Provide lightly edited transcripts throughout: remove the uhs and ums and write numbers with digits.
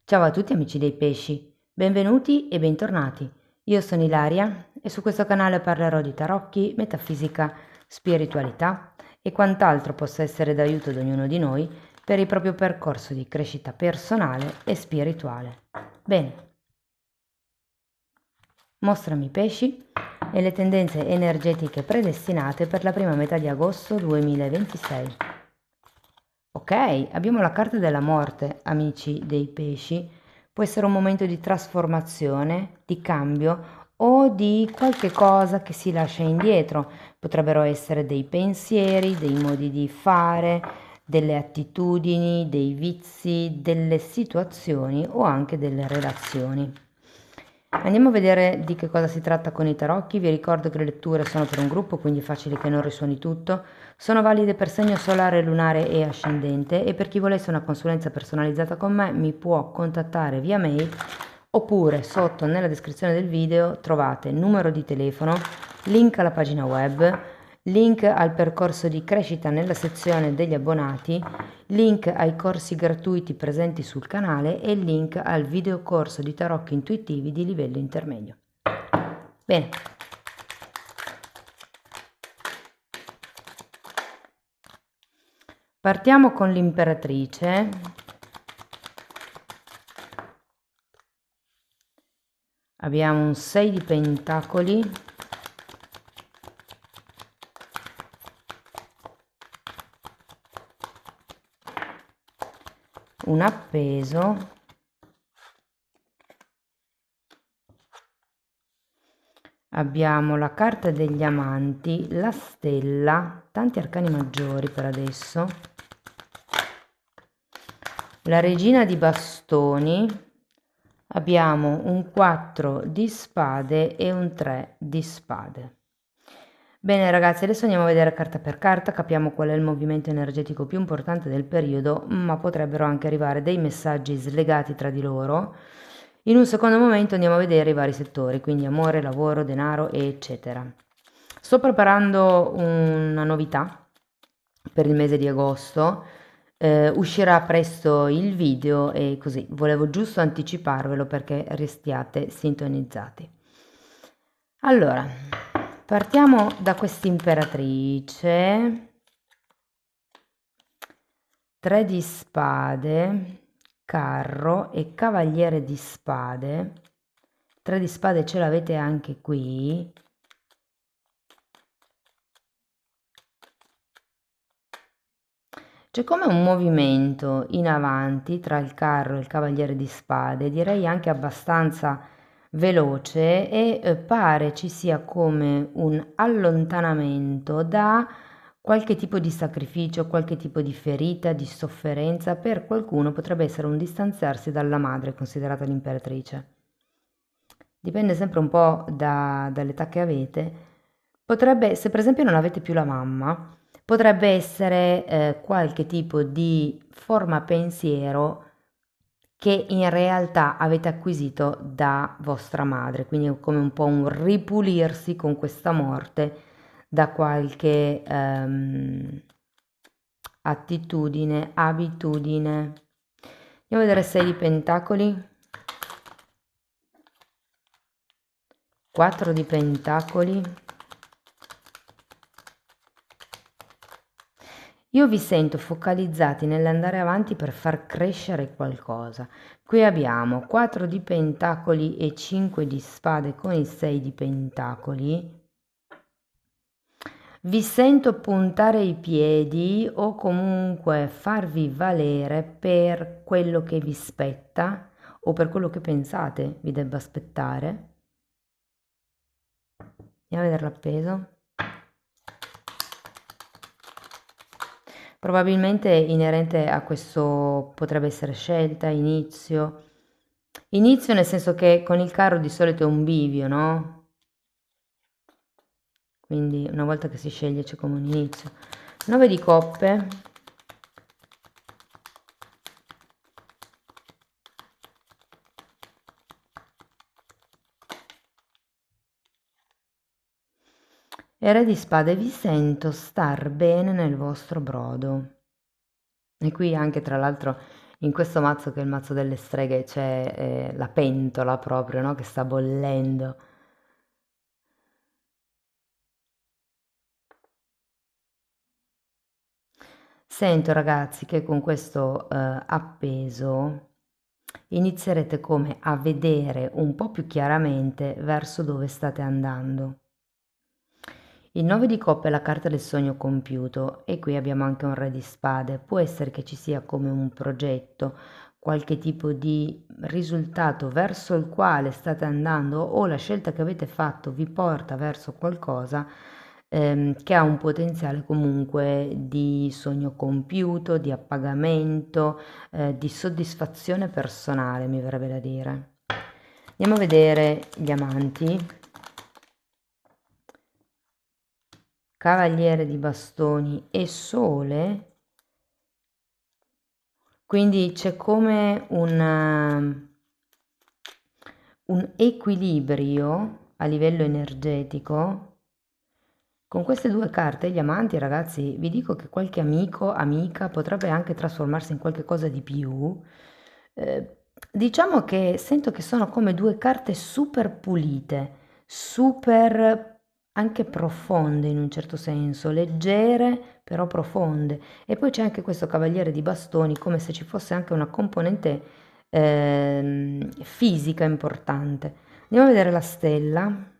Ciao a tutti amici dei pesci, benvenuti e bentornati. Io sono Ilaria e su questo canale parlerò di tarocchi, metafisica, spiritualità e quant'altro possa essere d'aiuto ad ognuno di noi per il proprio percorso di crescita personale e spirituale. Bene, mostrami i pesci e le tendenze energetiche predestinate per la prima metà di agosto 2026. Ok, abbiamo la carta della morte, amici dei pesci. Può essere un momento di trasformazione, di cambio o di qualche cosa che si lascia indietro. Potrebbero essere dei pensieri, dei modi di fare, delle attitudini, dei vizi, delle situazioni o anche delle relazioni. Andiamo a vedere di che cosa si tratta con i tarocchi. Vi ricordo che le letture sono per un gruppo, quindi è facile che non risuoni tutto. Sono valide per segno solare, lunare e ascendente e per chi volesse una consulenza personalizzata con me mi può contattare via mail oppure sotto nella descrizione del video trovate numero di telefono, link alla pagina web, link al percorso di crescita nella sezione degli abbonati, link ai corsi gratuiti presenti sul canale e link al videocorso di tarocchi intuitivi di livello intermedio. Bene. Partiamo con l'imperatrice. Abbiamo un 6 di pentacoli, un appeso, abbiamo la carta degli amanti, la stella, tanti arcani maggiori per adesso, la regina di bastoni, abbiamo un 4 di spade e un 3 di spade. Bene ragazzi, adesso andiamo a vedere carta per carta, capiamo qual è il movimento energetico più importante del periodo, ma potrebbero anche arrivare dei messaggi slegati tra di loro. In un secondo momento andiamo a vedere i vari settori, quindi amore, lavoro, denaro, eccetera. Sto preparando una novità per il mese di agosto, uscirà presto il video e così, volevo giusto anticiparvelo perché restiate sintonizzati. Allora, partiamo da quest'imperatrice, 3 di spade, carro e cavaliere di spade. 3 di spade ce l'avete anche qui. C'è come un movimento in avanti tra il carro e il cavaliere di spade, direi anche abbastanza veloce e pare ci sia come un allontanamento da qualche tipo di sacrificio, qualche tipo di ferita, di sofferenza. Per qualcuno potrebbe essere un distanziarsi dalla madre considerata l'imperatrice. Dipende sempre un po' dall'età che avete. Potrebbe, se per esempio non avete più la mamma, potrebbe essere qualche tipo di forma pensiero che in realtà avete acquisito da vostra madre, quindi è come un po' un ripulirsi con questa morte da qualche attitudine, abitudine. Andiamo a vedere 6 di pentacoli, 4 di pentacoli. Io vi sento focalizzati nell'andare avanti per far crescere qualcosa. Qui abbiamo 4 di pentacoli e 5 di spade con il 6 di pentacoli. Vi sento puntare i piedi o comunque farvi valere per quello che vi spetta o per quello che pensate vi debba aspettare. Andiamo a vedere l'appeso. Probabilmente inerente a questo potrebbe essere scelta, inizio. Inizio nel senso che con il carro di solito è un bivio, no? Quindi una volta che si sceglie c'è come un inizio. 9 di coppe. E re di spade, vi sento star bene nel vostro brodo. E qui anche tra l'altro In questo mazzo che è il mazzo delle streghe c'è la pentola proprio, no? Che sta bollendo. Sento ragazzi che con questo appeso inizierete come a vedere un po' più chiaramente verso dove state andando. Il 9 di coppe è la carta del sogno compiuto e qui abbiamo anche un re di spade. Può essere che ci sia come un progetto, qualche tipo di risultato verso il quale state andando o la scelta che avete fatto vi porta verso qualcosa che ha un potenziale comunque di sogno compiuto, di appagamento, di soddisfazione personale, mi verrebbe da dire. Andiamo a vedere gli amanti. Cavaliere di bastoni e sole, quindi c'è come un equilibrio a livello energetico. Con queste due carte, gli amanti, ragazzi, vi dico che qualche amico, amica potrebbe anche trasformarsi in qualche cosa di più. Diciamo che sento che sono come due carte super pulite, super anche profonde in un certo senso, leggere però profonde. E poi c'è anche questo cavaliere di bastoni, come se ci fosse anche una componente fisica importante. Andiamo a vedere la stella.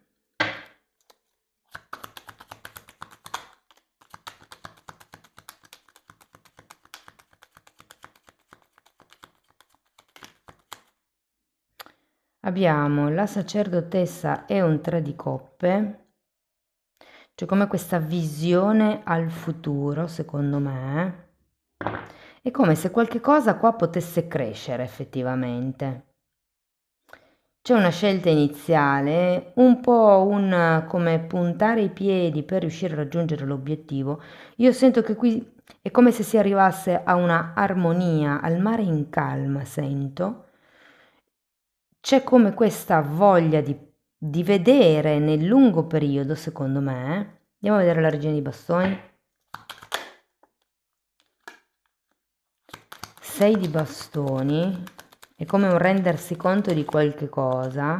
Abbiamo la sacerdotessa e un tre di coppe, c'è come questa visione al futuro, secondo me. È come se qualche cosa qua potesse crescere effettivamente. C'è una scelta iniziale, un po' un come puntare i piedi per riuscire a raggiungere l'obiettivo. Io sento che qui è come se si arrivasse a una armonia, al mare in calma, sento. C'è come questa voglia di vedere nel lungo periodo, secondo me. Andiamo a vedere la regina di bastoni. 6 di bastoni. È come un rendersi conto di qualche cosa.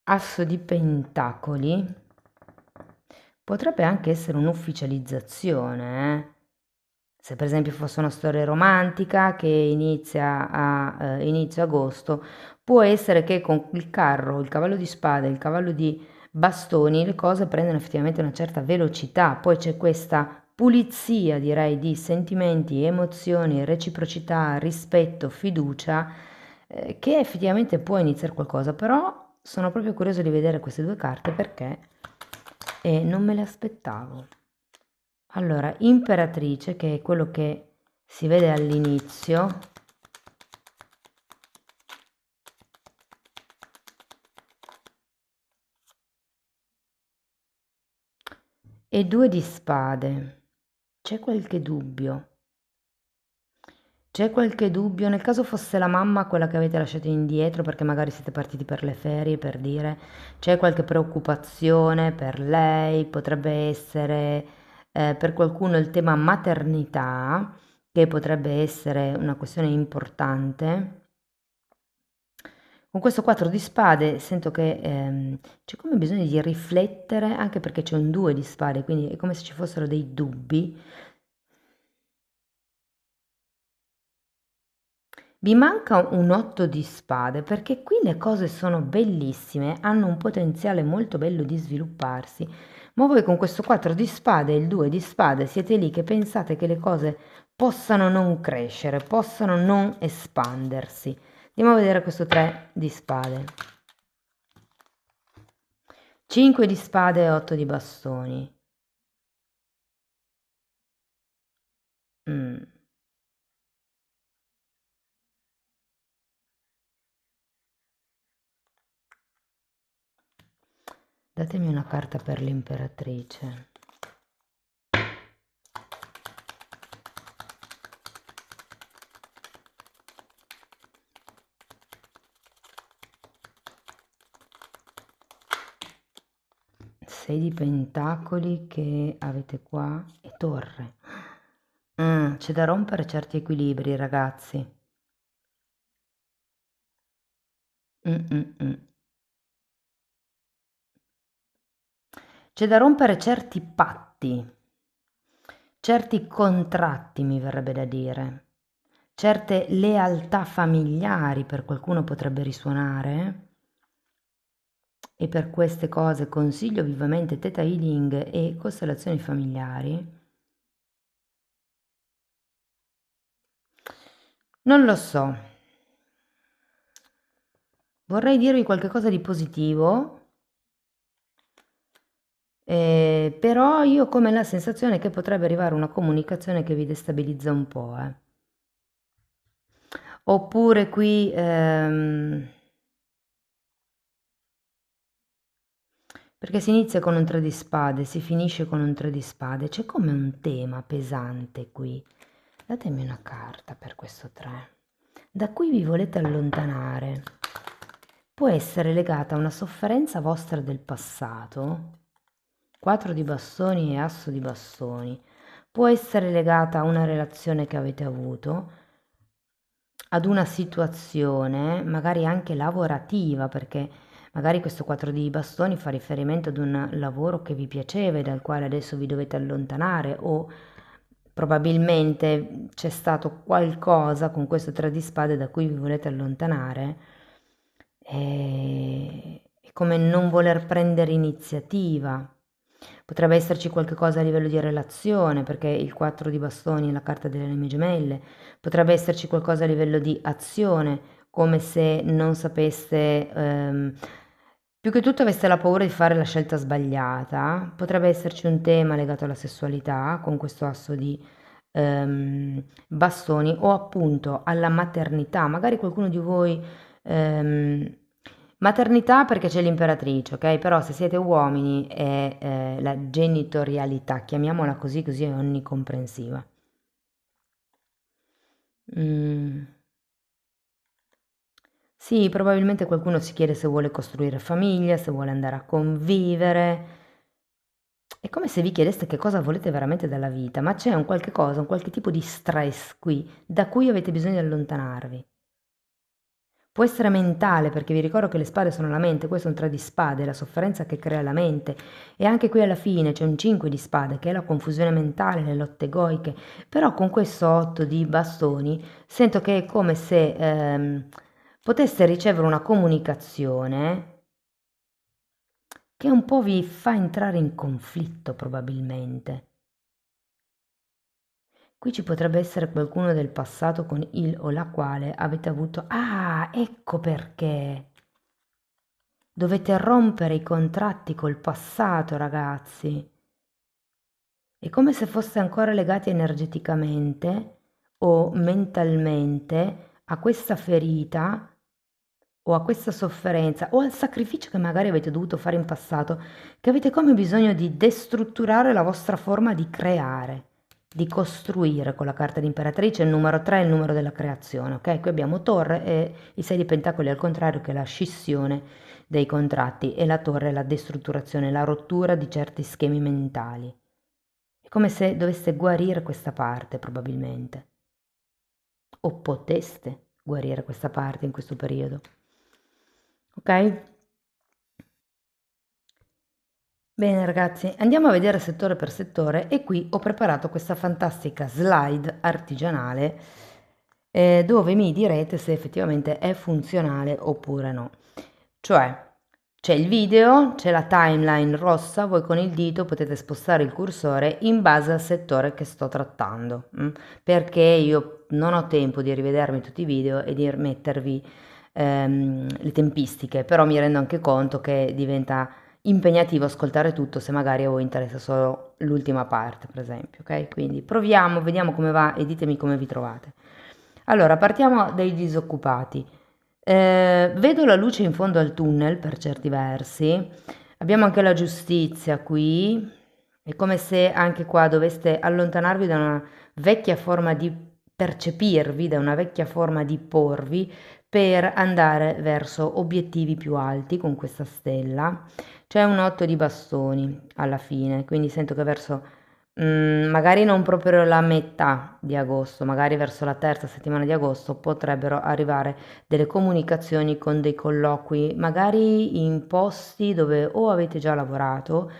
Asso di pentacoli. Potrebbe anche essere un'ufficializzazione, Se per esempio fosse una storia romantica che inizia a inizio agosto, può essere che con il carro, il cavallo di spade, il cavallo di bastoni, le cose prendono effettivamente una certa velocità, poi c'è questa pulizia, direi, di sentimenti, emozioni, reciprocità, rispetto, fiducia, che effettivamente può iniziare qualcosa, però sono proprio curiosa di vedere queste due carte perché non me le aspettavo. Allora, imperatrice, che è quello che si vede all'inizio, e due di spade. C'è qualche dubbio? C'è qualche dubbio? Nel caso fosse la mamma quella che avete lasciato indietro perché magari siete partiti per le ferie, per dire, c'è qualche preoccupazione per lei? Potrebbe essere per qualcuno il tema maternità, che potrebbe essere una questione importante. Con questo 4 di spade sento che c'è come bisogno di riflettere, anche perché c'è un 2 di spade, quindi è come se ci fossero dei dubbi. Vi manca un 8 di spade perché qui le cose sono bellissime, hanno un potenziale molto bello di svilupparsi, ma voi con questo 4 di spade e il 2 di spade siete lì che pensate che le cose possano non crescere, possano non espandersi. Andiamo a vedere questo 3 di spade. 5 di spade e 8 di bastoni. Mm. Datemi una carta per l'imperatrice. 6 di pentacoli che avete qua e torre. C'è da rompere certi equilibri, ragazzi. C'è da rompere certi patti, certi contratti, mi verrebbe da dire, certe lealtà familiari, per qualcuno potrebbe risuonare. E per queste cose consiglio vivamente Theta Healing e costellazioni familiari. Non lo so. Vorrei dirvi qualcosa di positivo, però io ho come la sensazione che potrebbe arrivare una comunicazione che vi destabilizza un po'. Oppure qui... perché si inizia con un 3 di spade, si finisce con un 3 di spade, c'è come un tema pesante qui. Datemi una carta per questo 3. Da cui vi volete allontanare. Può essere legata a una sofferenza vostra del passato, 4 di bastoni e asso di bastoni. Può essere legata a una relazione che avete avuto, ad una situazione, magari anche lavorativa, perché magari questo 4 di bastoni fa riferimento ad un lavoro che vi piaceva e dal quale adesso vi dovete allontanare, o probabilmente c'è stato qualcosa con questo 3 di spade da cui vi volete allontanare. È come non voler prendere iniziativa. Potrebbe esserci qualche cosa a livello di relazione, perché il 4 di bastoni è la carta delle anime gemelle. Potrebbe esserci qualcosa a livello di azione, come se non sapeste, più che tutto aveste la paura di fare la scelta sbagliata. Potrebbe esserci un tema legato alla sessualità, con questo asso di bastoni, o appunto alla maternità. Magari qualcuno di voi... maternità perché c'è l'imperatrice, ok? Però se siete uomini è la genitorialità, chiamiamola così, così è onnicomprensiva. Sì, probabilmente qualcuno si chiede se vuole costruire famiglia, se vuole andare a convivere. È come se vi chiedeste che cosa volete veramente dalla vita, ma c'è un qualche cosa, un qualche tipo di stress qui da cui avete bisogno di allontanarvi. Può essere mentale, perché vi ricordo che le spade sono la mente, questo è un 3 di spade, la sofferenza che crea la mente. E anche qui alla fine c'è un 5 di spade, che è la confusione mentale, le lotte egoiche. Però con questo 8 di bastoni sento che è come se poteste ricevere una comunicazione che un po' vi fa entrare in conflitto probabilmente. Qui ci potrebbe essere qualcuno del passato con il o la quale avete avuto... Ah, ecco perché! Dovete rompere i contratti col passato, ragazzi. È come se foste ancora legati energeticamente o mentalmente a questa ferita o a questa sofferenza o al sacrificio che magari avete dovuto fare in passato, che avete come bisogno di destrutturare la vostra forma di creare, di costruire. Con la carta di imperatrice il numero 3 è il numero della creazione, ok? Qui abbiamo torre e i 6 di pentacoli al contrario, che è la scissione dei contratti, e la torre è la destrutturazione, la rottura di certi schemi mentali. È come se doveste guarire questa parte probabilmente, o poteste guarire questa parte in questo periodo. Ok? Bene ragazzi, andiamo a vedere settore per settore, e qui ho preparato questa fantastica slide artigianale dove mi direte se effettivamente è funzionale oppure no. Cioè, c'è il video, c'è la timeline rossa, voi con il dito potete spostare il cursore in base al settore che sto trattando, perché io non ho tempo di rivedermi tutti i video e di mettervi le tempistiche, però mi rendo anche conto che diventa impegnativo ascoltare tutto se magari a voi interessa solo l'ultima parte, per esempio, ok? Quindi proviamo, vediamo come va e ditemi come vi trovate. Allora, partiamo dai disoccupati. Vedo la luce in fondo al tunnel per certi versi. Abbiamo anche la giustizia qui. È come se anche qua doveste allontanarvi da una vecchia forma di percepirvi, da una vecchia forma di porvi, per andare verso obiettivi più alti con questa stella. C'è un 8 di bastoni alla fine, quindi sento che verso magari non proprio la metà di agosto, magari verso la terza settimana di agosto potrebbero arrivare delle comunicazioni con dei colloqui, magari in posti dove o avete già lavorato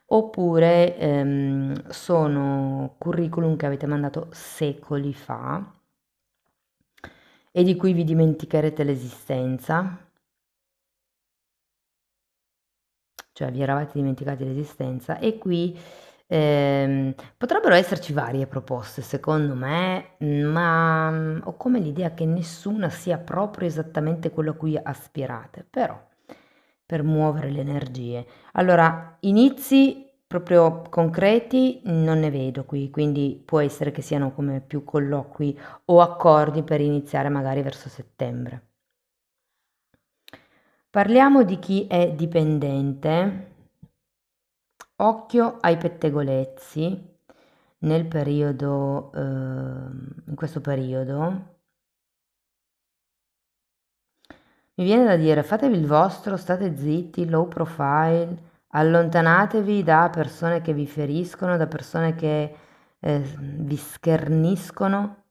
oppure sono curriculum che avete mandato secoli fa e di cui vi dimenticherete l'esistenza, cioè vi eravate dimenticati l'esistenza e qui potrebbero esserci varie proposte secondo me, ma ho come l'idea che nessuna sia proprio esattamente quello a cui aspirate, però per muovere le energie. Allora, inizi proprio concreti non ne vedo qui, quindi può essere che siano come più colloqui o accordi per iniziare magari verso settembre. Parliamo di chi è dipendente. Occhio ai pettegolezzi nel periodo, in questo periodo. Mi viene da dire, fatevi il vostro, state zitti, low profile, allontanatevi da persone che vi feriscono, da persone che vi scherniscono,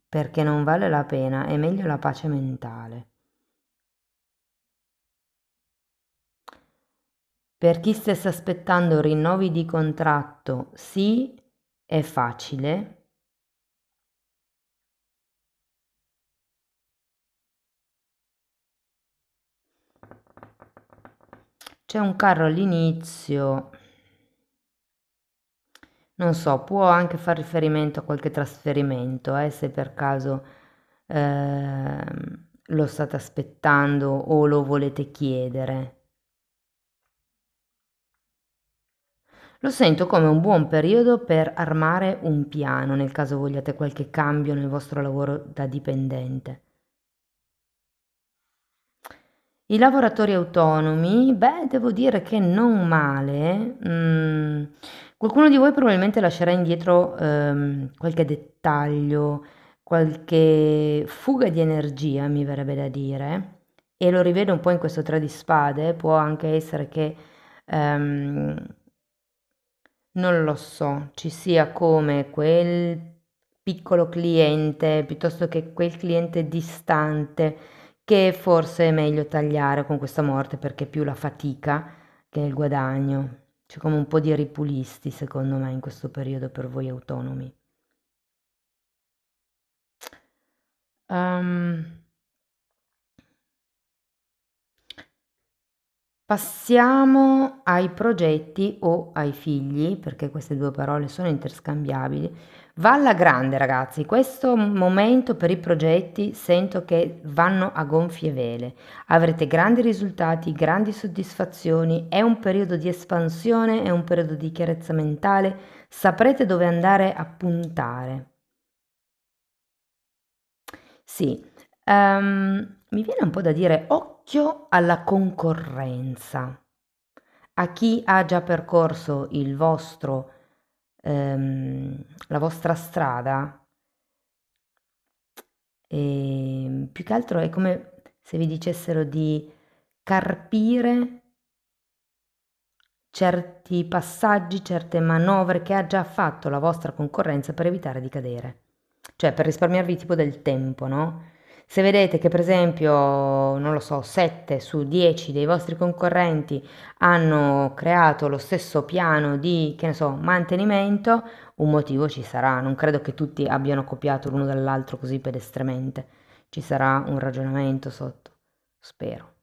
perché non vale la pena, è meglio la pace mentale. Per chi stesse aspettando rinnovi di contratto, sì, è facile. C'è un carro all'inizio, non so, può anche far riferimento a qualche trasferimento, se per caso lo state aspettando o lo volete chiedere. Lo sento come un buon periodo per armare un piano nel caso vogliate qualche cambio nel vostro lavoro da dipendente. I lavoratori autonomi, beh, devo dire che non male. Qualcuno di voi probabilmente lascerà indietro qualche dettaglio, qualche fuga di energia, mi verrebbe da dire, e lo rivedo un po' in questo tre di spade. Può anche essere che, non lo so, ci sia come quel piccolo cliente piuttosto che quel cliente distante che forse è meglio tagliare con questa morte perché è più la fatica che il guadagno. C'è come un po' di ripulisti, secondo me, in questo periodo per voi autonomi. Ehm, Passiamo ai progetti o ai figli, perché queste due parole sono interscambiabili. Va alla grande, ragazzi. Questo momento per i progetti sento che vanno a gonfie vele. Avrete grandi risultati, grandi soddisfazioni. È un periodo di espansione, è un periodo di chiarezza mentale. Saprete dove andare a puntare. Sì, mi viene un po' da dire occhio alla concorrenza. A chi ha già percorso il vostro, la vostra strada, più che altro è come se vi dicessero di carpire certi passaggi, certe manovre che ha già fatto la vostra concorrenza per evitare di cadere. Cioè per risparmiarvi tipo del tempo, no? Se vedete che per esempio, non lo so, 7 su 10 dei vostri concorrenti hanno creato lo stesso piano di, che ne so, mantenimento, un motivo ci sarà. Non credo che tutti abbiano copiato l'uno dall'altro così pedestremente. Ci sarà un ragionamento sotto, spero.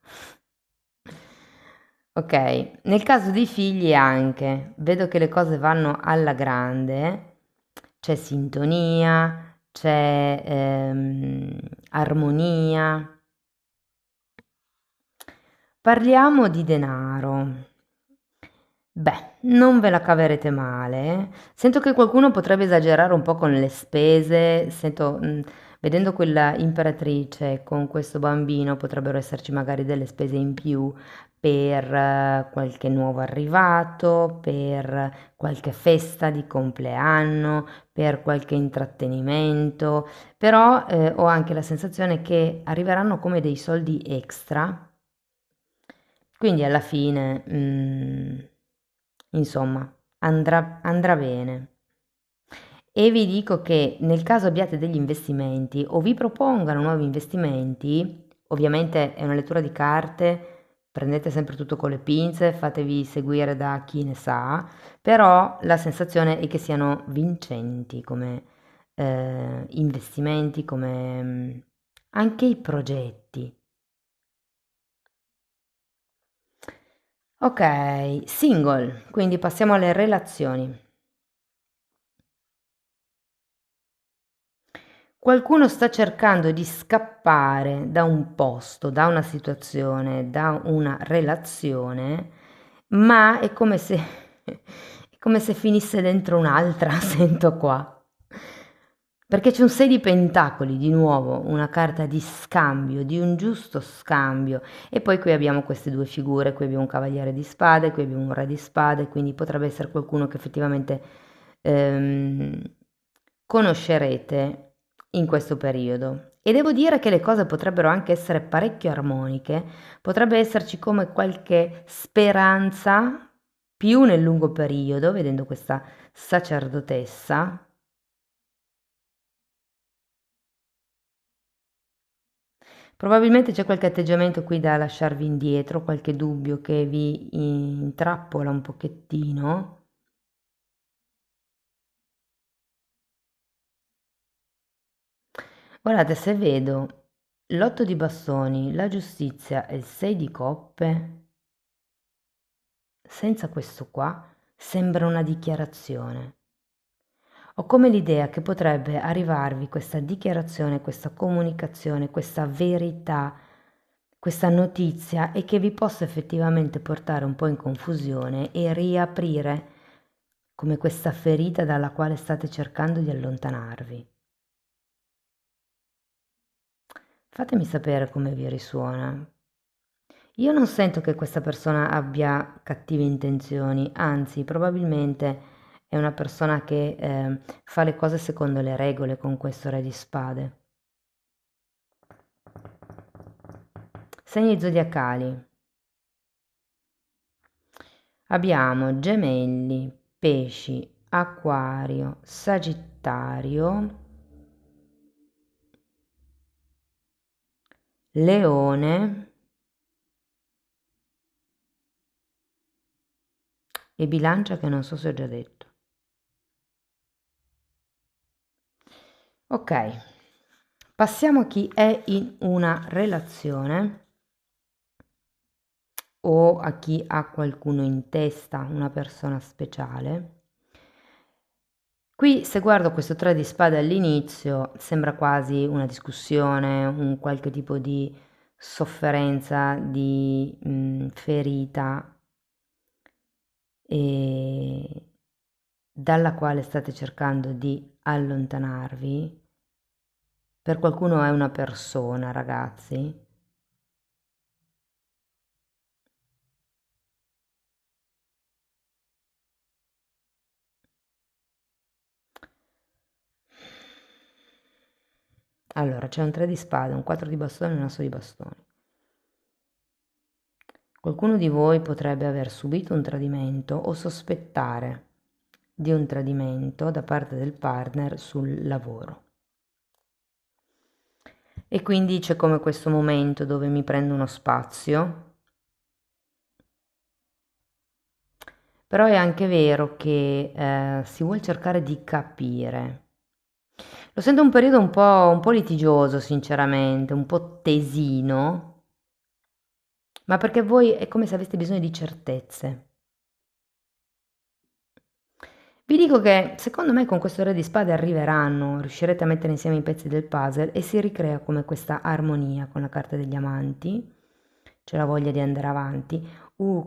Ok, nel caso dei figli anche, vedo che le cose vanno alla grande, c'è sintonia, c'è armonia. Parliamo di denaro. Beh, non ve la caverete male. Sento che qualcuno potrebbe esagerare un po' con le spese, sento vedendo quella imperatrice con questo bambino potrebbero esserci magari delle spese in più per qualche nuovo arrivato, per qualche festa di compleanno, per qualche intrattenimento, però ho anche la sensazione che arriveranno come dei soldi extra, quindi alla fine, insomma, andrà bene. E vi dico che nel caso abbiate degli investimenti o vi propongano nuovi investimenti, ovviamente è una lettura di carte, prendete sempre tutto con le pinze, fatevi seguire da chi ne sa, però la sensazione è che siano vincenti come investimenti, come anche i progetti. Ok, single, quindi passiamo alle relazioni. Qualcuno sta cercando di scappare da un posto, da una situazione, da una relazione, ma è come se, è come se finisse dentro un'altra, sento qua. Perché c'è un 6 di pentacoli, di nuovo, una carta di scambio, di un giusto scambio. E poi qui abbiamo queste due figure, qui abbiamo un cavaliere di spade, qui abbiamo un re di spade, quindi potrebbe essere qualcuno che effettivamente ehm, conoscerete in questo periodo. E devo dire che le cose potrebbero anche essere parecchio armoniche, potrebbe esserci come qualche speranza più nel lungo periodo, vedendo questa sacerdotessa. Probabilmente c'è qualche atteggiamento qui da lasciarvi indietro, qualche dubbio che vi intrappola un pochettino. Guardate, se vedo l'8 di bastoni, la giustizia e il 6 di coppe, senza questo qua, sembra una dichiarazione. Ho come l'idea che potrebbe arrivarvi questa dichiarazione, questa comunicazione, questa verità, questa notizia e che vi possa effettivamente portare un po' in confusione e riaprire come questa ferita dalla quale state cercando di allontanarvi. Fatemi sapere come vi risuona. Io non sento che questa persona abbia cattive intenzioni, anzi, probabilmente è una persona che fa le cose secondo le regole con questo re di spade. Segni zodiacali. Abbiamo gemelli, pesci, acquario, sagittario, leone e bilancia che non so se ho già detto. Ok, passiamo a chi è in una relazione o a chi ha qualcuno in testa, una persona speciale. Qui se guardo questo 3 di spade all'inizio sembra quasi una discussione, un qualche tipo di sofferenza, di ferita e dalla quale state cercando di allontanarvi. Per qualcuno è una persona, ragazzi. Allora, c'è un 3 di spade, un 4 di bastoni e un asso di bastoni. Qualcuno di voi potrebbe aver subito un tradimento o sospettare di un tradimento da parte del partner sul lavoro. E quindi c'è come questo momento dove mi prendo uno spazio, però è anche vero che si vuole cercare di capire. Lo sento un periodo un po' litigioso, sinceramente, un po' tesino, ma perché voi è come se aveste bisogno di certezze. Vi dico che secondo me con questo re di spade arriveranno, riuscirete a mettere insieme i pezzi del puzzle e si ricrea come questa armonia con la carta degli amanti. C'è la voglia di andare avanti.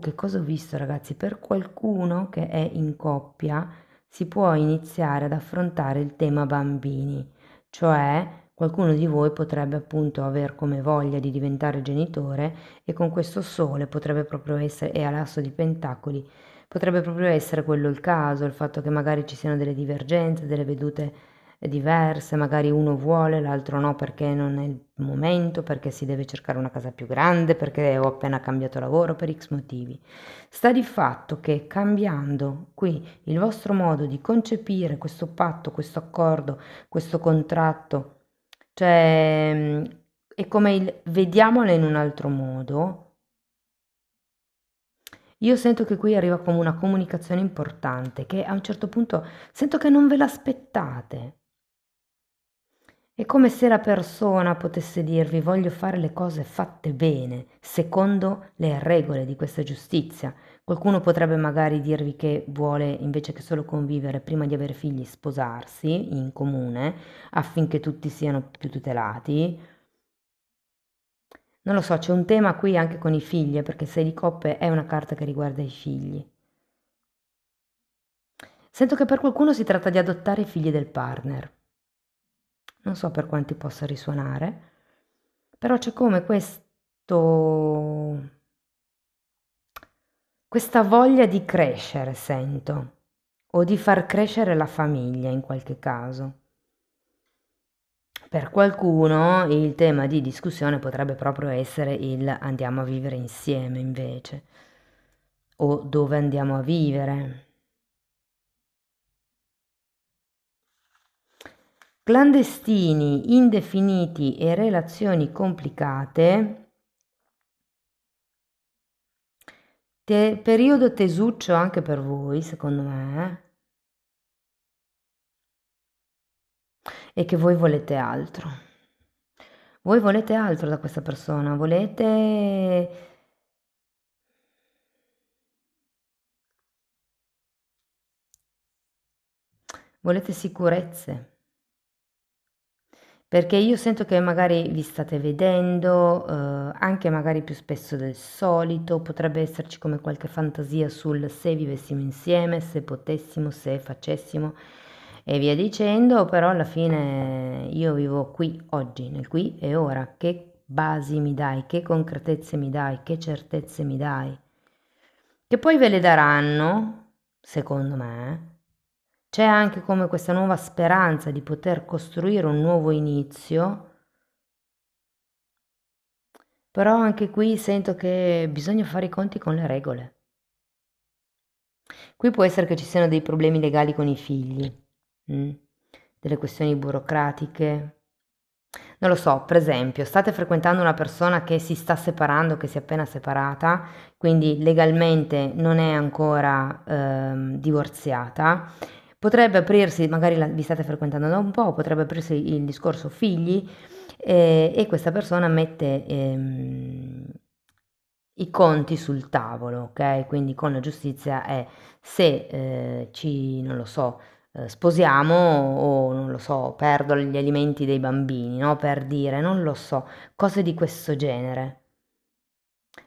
Che cosa ho visto ragazzi? Per qualcuno che è in coppia si può iniziare ad affrontare il tema bambini, cioè qualcuno di voi potrebbe appunto aver come voglia di diventare genitore e con questo sole potrebbe proprio essere, e all'asso di pentacoli, potrebbe proprio essere quello il caso, il fatto che magari ci siano delle divergenze, delle vedute diverse, magari uno vuole, l'altro no perché non è il momento, perché si deve cercare una casa più grande, perché ho appena cambiato lavoro, per X motivi. Sta di fatto che cambiando qui il vostro modo di concepire questo patto, questo accordo, questo contratto, cioè è come il vediamola in un altro modo. Io sento che qui arriva come una comunicazione importante, che a un certo punto sento che non ve l'aspettate. È come se la persona potesse dirvi voglio fare le cose fatte bene, secondo le regole di questa giustizia. Qualcuno potrebbe magari dirvi che vuole, invece che solo convivere, prima di avere figli, sposarsi in comune affinché tutti siano più tutelati. Non lo so, c'è un tema qui anche con i figli, perché 6 di coppe è una carta che riguarda i figli. Sento che per qualcuno si tratta di adottare i figli del partner. Non so per quanti possa risuonare, però c'è come questa voglia di crescere, sento, o di far crescere la famiglia in qualche caso. Per qualcuno il tema di discussione potrebbe proprio essere il andiamo a vivere insieme invece, o dove andiamo a vivere. Clandestini, indefiniti e relazioni complicate. Periodo tesuccio anche per voi, secondo me, e che voi volete altro. Voi volete altro da questa persona, volete sicurezze. Perché io sento che magari vi state vedendo, anche magari più spesso del solito, potrebbe esserci come qualche fantasia sul se vivessimo insieme, se potessimo, se facessimo e via dicendo, però alla fine io vivo qui, oggi, nel qui e ora. Che basi mi dai, che concretezze mi dai, che certezze mi dai? Che poi ve le daranno, secondo me. C'è anche come questa nuova speranza di poter costruire un nuovo inizio, però anche qui sento che bisogna fare i conti con le regole. Qui può essere che ci siano dei problemi legali con i figli, delle questioni burocratiche. Non lo so, per esempio, state frequentando una persona che si sta separando, che si è appena separata, quindi legalmente non è ancora divorziata. Potrebbe aprirsi, magari vi state frequentando da un po', potrebbe aprirsi il discorso figli e questa persona mette i conti sul tavolo, ok? Quindi con la giustizia è se non lo so, sposiamo o non lo so, perdo gli alimenti dei bambini, no? Per dire, non lo so, cose di questo genere.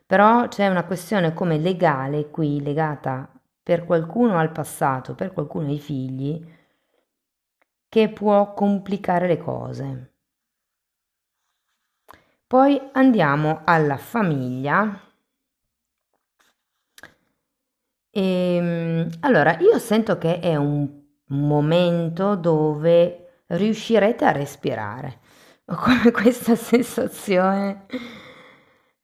Però c'è una questione come legale qui, legata per qualcuno al passato, per qualcuno ai figli, che può complicare le cose. Poi andiamo alla famiglia. Allora, io sento che è un momento dove riuscirete a respirare. Ho come questa sensazione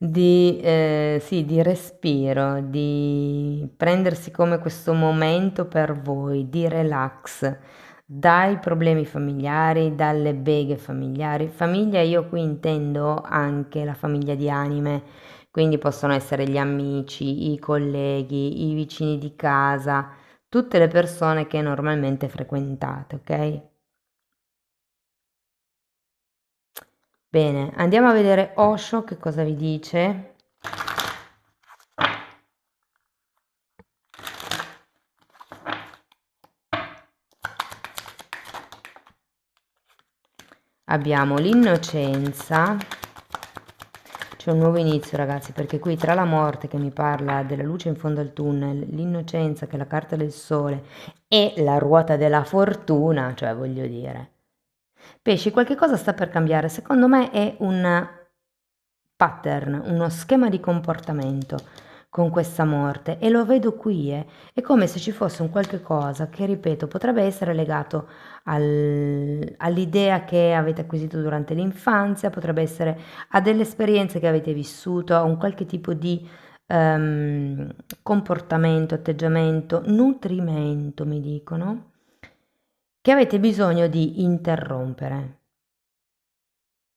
sì, di respiro, di prendersi come questo momento per voi, di relax, dai problemi familiari, dalle beghe familiari. Famiglia, io qui intendo anche la famiglia di anime, quindi possono essere gli amici, i colleghi, i vicini di casa, tutte le persone che normalmente frequentate, ok? Bene, andiamo a vedere Osho che cosa vi dice. Abbiamo l'innocenza, c'è un nuovo inizio ragazzi, perché qui tra la morte che mi parla della luce in fondo al tunnel, l'innocenza che è la carta del sole e la ruota della fortuna, cioè voglio dire, Pesci, qualche cosa sta per cambiare, secondo me è un pattern, uno schema di comportamento con questa morte e lo vedo qui, è come se ci fosse un qualche cosa che, ripeto, potrebbe essere legato all'idea che avete acquisito durante l'infanzia, potrebbe essere a delle esperienze che avete vissuto, a un qualche tipo di comportamento, atteggiamento, nutrimento, mi dicono, che avete bisogno di interrompere.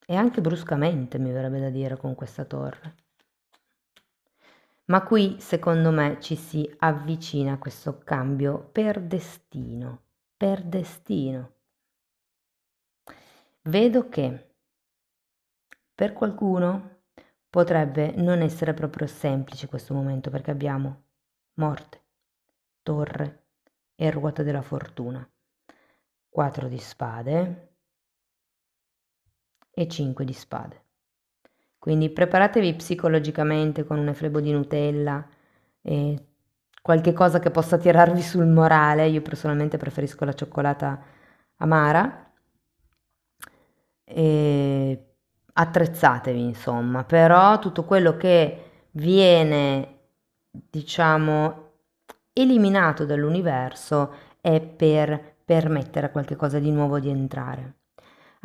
E anche bruscamente, mi verrebbe da dire, con questa torre. Ma qui, secondo me, ci si avvicina a questo cambio per destino. Per destino. Vedo che per qualcuno potrebbe non essere proprio semplice questo momento, perché abbiamo morte, torre e ruota della fortuna. 4 di spade e 5 di spade. Quindi preparatevi psicologicamente con un flebo di Nutella e qualche cosa che possa tirarvi sul morale. Io personalmente preferisco la cioccolata amara. E attrezzatevi, insomma, però tutto quello che viene, diciamo, eliminato dall'universo è per permettere a qualche cosa di nuovo di entrare.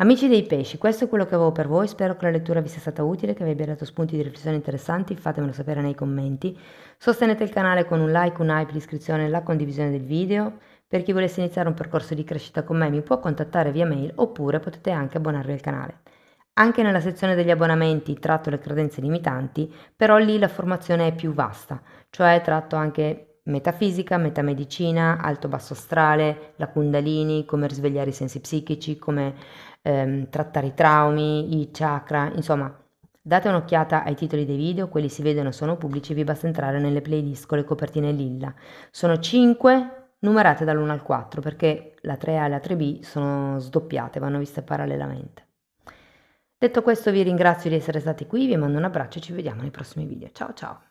Amici dei pesci, questo è quello che avevo per voi, spero che la lettura vi sia stata utile, che vi abbia dato spunti di riflessione interessanti, fatemelo sapere nei commenti. Sostenete il canale con un like, un hype, l'iscrizione e la condivisione del video. Per chi volesse iniziare un percorso di crescita con me mi può contattare via mail oppure potete anche abbonarvi al canale. Anche nella sezione degli abbonamenti tratto le credenze limitanti, però lì la formazione è più vasta, cioè tratto anche metafisica, metamedicina, alto-basso astrale, la Kundalini, come risvegliare i sensi psichici, come trattare i traumi, i chakra, insomma. Date un'occhiata ai titoli dei video, quelli si vedono, sono pubblici, vi basta entrare nelle playlist con le copertine lilla. Sono 5 numerate dall'1 al 4 perché la 3A e la 3B sono sdoppiate, vanno viste parallelamente. Detto questo vi ringrazio di essere stati qui, vi mando un abbraccio e ci vediamo nei prossimi video. Ciao ciao!